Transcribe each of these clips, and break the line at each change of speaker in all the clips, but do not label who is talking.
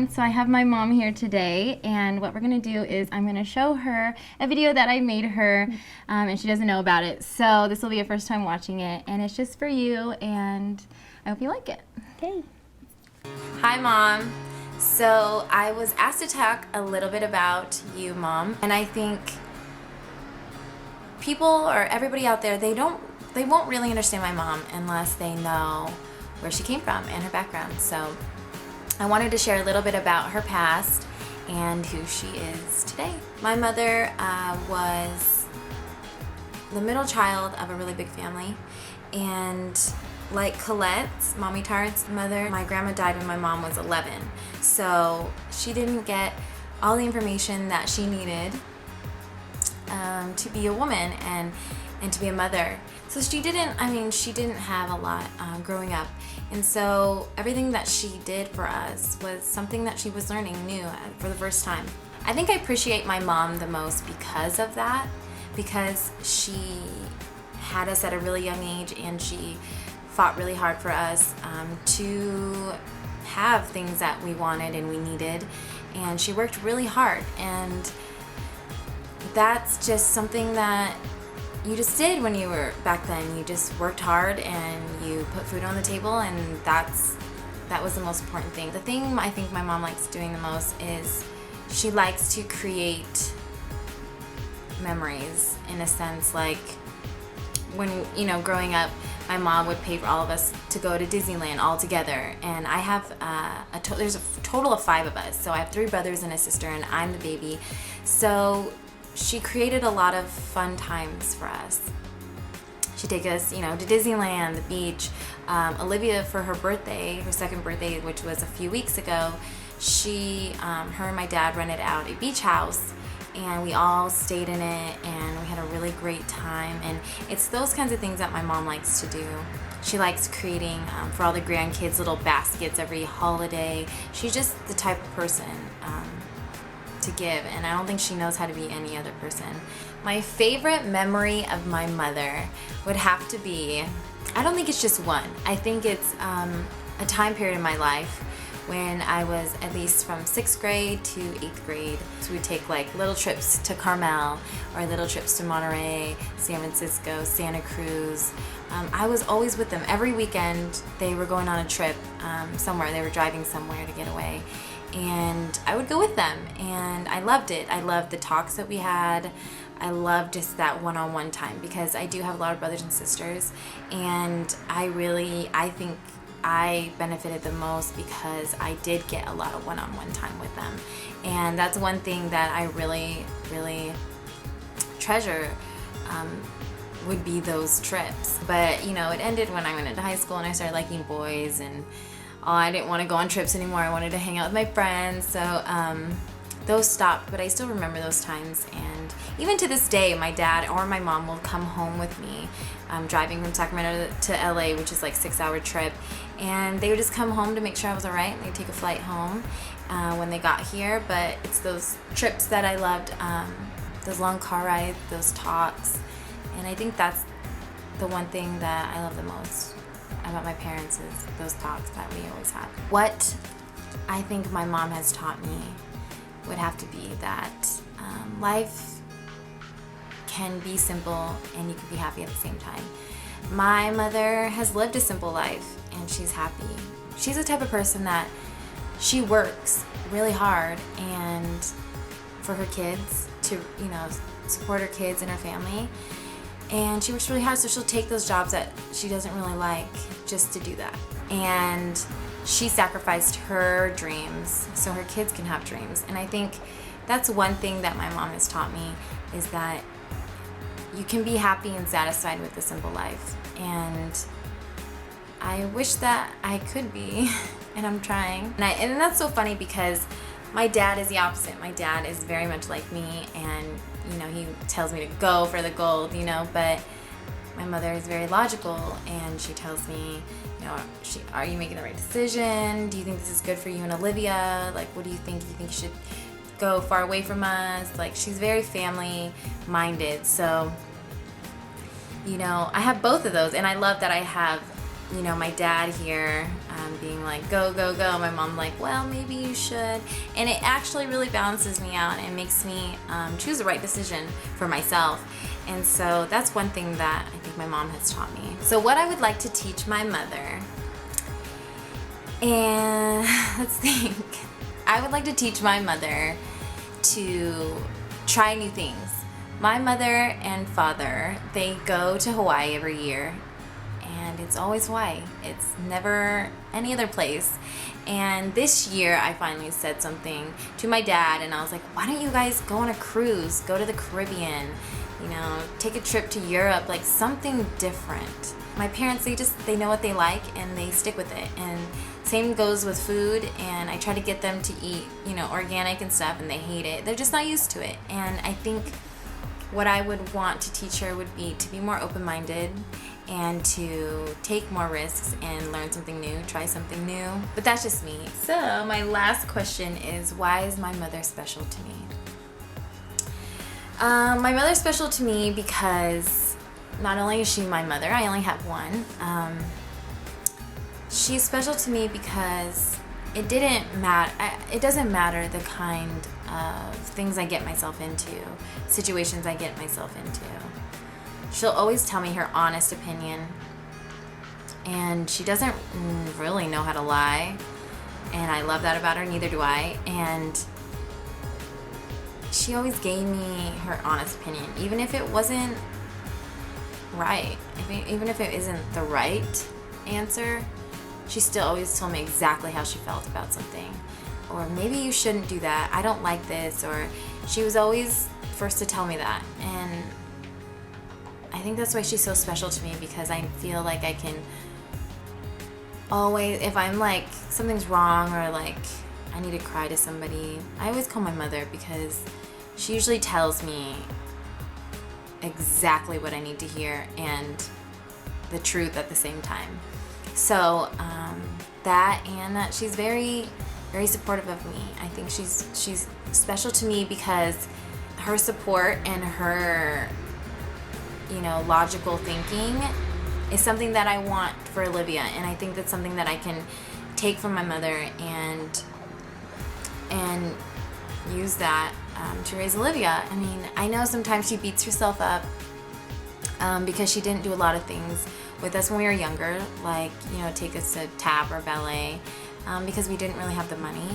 everyone. So I have my mom here today, and what we're gonna do is I'm gonna show her a video that I made her, and she doesn't know about it. So this will be her first time watching it, and it's just for you, and I hope you like it.
Okay.
Hi, Mom. So I was asked to talk a little bit about you, Mom, and I think people or everybody out there, they won't really understand my mom unless they know where she came from and her background. So I wanted to share a little bit about her past and who she is today. My mother was the middle child of a really big family, and like Katillette's, Mommy Tard's mother, my grandma died when my mom was 11. So she didn't get all the information that she needed to be a woman and to be a mother. So she didn't have a lot growing up. And so everything that she did for us was something that she was learning new for the first time. I think I appreciate my mom the most because of that, because she had us at a really young age and she fought really hard for us to have things that we wanted and we needed. And she worked really hard, and that's just something that you just did when you were back then. You just worked hard and you put food on the table, and that was the most important thing. The thing I think my mom likes doing the most is she likes to create memories, in a sense. Like when, growing up, my mom would pay for all of us to go to Disneyland all together, and I have there's a total of 5 of us. So I have 3 brothers and a sister, and I'm the baby. So she created a lot of fun times for us. She'd take us, to Disneyland, the beach. Olivia, for her birthday, her 2nd birthday, which was a few weeks ago, her and my dad rented out a beach house, and we all stayed in it, and we had a really great time. And it's those kinds of things that my mom likes to do. She likes creating for all the grandkids little baskets every holiday. She's just the type of person to give, and I don't think she knows how to be any other person. My favorite memory of my mother would have to be, I don't think it's just one. I think it's a time period in my life when I was at least from 6th grade to 8th grade. So we'd take like little trips to Carmel or little trips to Monterey, San Francisco, Santa Cruz. I was always with them. Every weekend they were going on a trip somewhere. They were driving somewhere to get away. And I would go with them, and I loved it. I loved the talks that we had. I loved just that one-on-one time, because I do have a lot of brothers and sisters, and I think I benefited the most because I did get a lot of one-on-one time with them. And that's one thing that I really, really treasure, would be those trips. But, it ended when I went into high school and I started liking boys, and I didn't want to go on trips anymore. I wanted to hang out with my friends. So those stopped, but I still remember those times. And even to this day, my dad or my mom will come home with me, driving from Sacramento to LA, which is like a 6-hour trip. And they would just come home to make sure I was all right, and they'd take a flight home when they got here. But it's those trips that I loved, those long car rides, those talks. And I think that's the one thing that I love the most about my parents, is those talks that we always have. What I think my mom has taught me would have to be that life can be simple and you can be happy at the same time. My mother has lived a simple life and she's happy. She's the type of person that she works really hard and for her kids to, support her kids and her family. And she works really hard, so she'll take those jobs that she doesn't really like just to do that. And she sacrificed her dreams so her kids can have dreams. And I think that's one thing that my mom has taught me, is that you can be happy and satisfied with a simple life. And I wish that I could be, and I'm trying. And that's so funny, because my dad is the opposite. My dad is very much like me, and he tells me to go for the gold, but my mother is very logical, and she tells me, are you making the right decision? Do you think this is good for you and Olivia? Like, what do you think? Do you think you should go far away from us? Like, she's very family minded. So, I have both of those, and I love that I have you know, my dad here being like, go, go, go. My mom like, well, maybe you should. And it actually really balances me out and makes me choose the right decision for myself. And so that's one thing that I think my mom has taught me. So what I would like to teach my mother, and let's think. I would like to teach my mother to try new things. My mother and father, they go to Hawaii every year, and it's always Hawaii. It's never any other place. And this year I finally said something to my dad, and I was like, why don't you guys go on a cruise, go to the Caribbean, you know, take a trip to Europe, like something different. My parents, they know what they like and they stick with it. And same goes with food, and I try to get them to eat, you know, organic and stuff, and they hate it. They're just not used to it. And I think what I would want to teach her would be to be more open-minded and to take more risks and learn something new, try something new. But that's just me. So my last question is, why is my mother special to me? My mother's special to me because not only is she my mother, I only have one. She's special to me because it doesn't matter the kind of things I get myself into, situations I get myself into. She'll always tell me her honest opinion, and she doesn't really know how to lie, and I love that about her, neither do I. And she always gave me her honest opinion, even if it wasn't right, even if it isn't the right answer. She still always told me exactly how she felt about something. Or maybe you shouldn't do that. I don't like this. Or she was always first to tell me that. And I think that's why she's so special to me, because I feel like I can always, if I'm like, something's wrong or like I need to cry to somebody, I always call my mother, because she usually tells me exactly what I need to hear and the truth at the same time. So that she's very, very supportive of me. I think she's special to me because her support and her, you know, logical thinking is something that I want for Olivia, and I think that's something that I can take from my mother and use that to raise Olivia. I mean, I know sometimes she beats herself up because she didn't do a lot of things with us when we were younger, like, you know, take us to tap or ballet, because we didn't really have the money.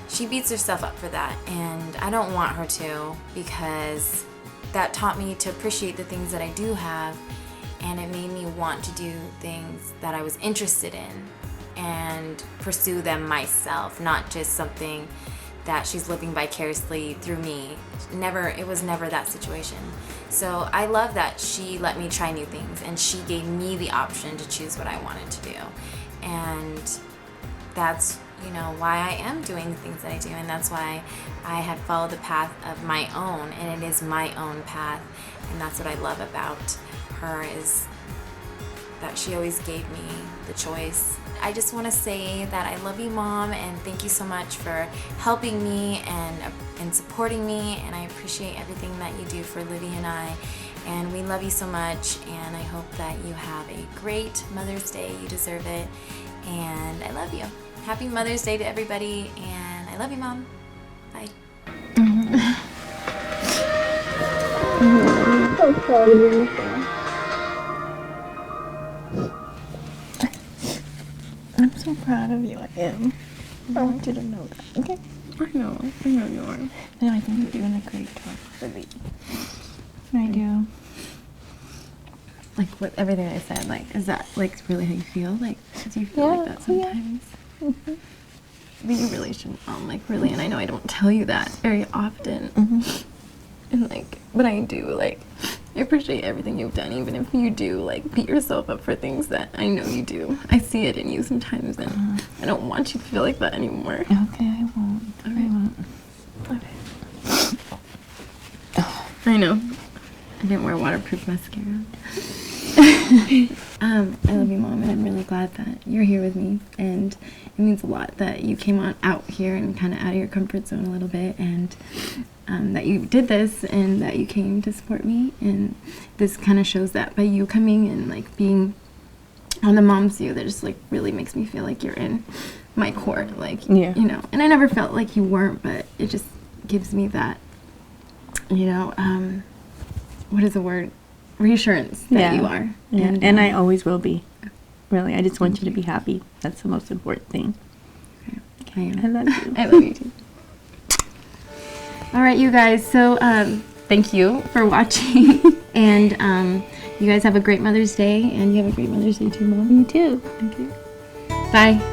She beats herself up for that, and I don't want her to, because that taught me to appreciate the things that I do have, and it made me want to do things that I was interested in and pursue them myself, not just something that she's living vicariously through me. It was never that situation. So I love that she let me try new things, and she gave me the option to choose what I wanted to do. And that's, you know, why I am doing the things that I do, and that's why I had followed the path of my own, and it is my own path. And that's what I love about her, is that she always gave me the choice. I just want to say that I love you, Mom, and thank you so much for helping me and supporting me, and I appreciate everything that you do for Livy and I, and we love you so much, and I hope that you have a great Mother's Day. You deserve it, and I love you. Happy Mother's Day to everybody, and I love you, Mom. Bye.
So proud of you, Michelle. I'm so proud of you. I am. I want you to know that. Okay. I know you are. And I think you're doing a great job for me. I do.
Like, what, everything I said, like, is that, like, really how you feel? Like, do you feel like that sometimes?
Yeah. Mm-hmm.
But you really shouldn't, Mom, like, really, and I know I don't tell you that very often.
Mm-hmm.
And, like, but I do, like, I appreciate everything you've done, even if you do, like, beat yourself up for things that I know you do. I see it in you sometimes, and I don't want you to feel like that anymore.
Okay, I won't.
Okay.
I won't.
Okay. Oh, I know. I didn't wear waterproof mascara. I love you, Mom, and I'm really glad that you're here with me, and it means a lot that you came out here and kind of out of your comfort zone a little bit, and that you did this, and that you came to support me, and this kind of shows that by you coming and, like, being on the mom's view that just like really makes me feel like you're in my court, like
Yeah.
you know. And I never felt like you weren't, but it just gives me that, you know, what is the word? Reassurance that you are.
Yeah. And I always will be. Really, I just want you to be happy. That's the most important thing.
Okay.
I love you.
I love you too. All right, you guys. So thank you for watching, and you guys have a great Mother's Day, and you have a great Mother's Day too, Mom.
You too.
Okay. Bye.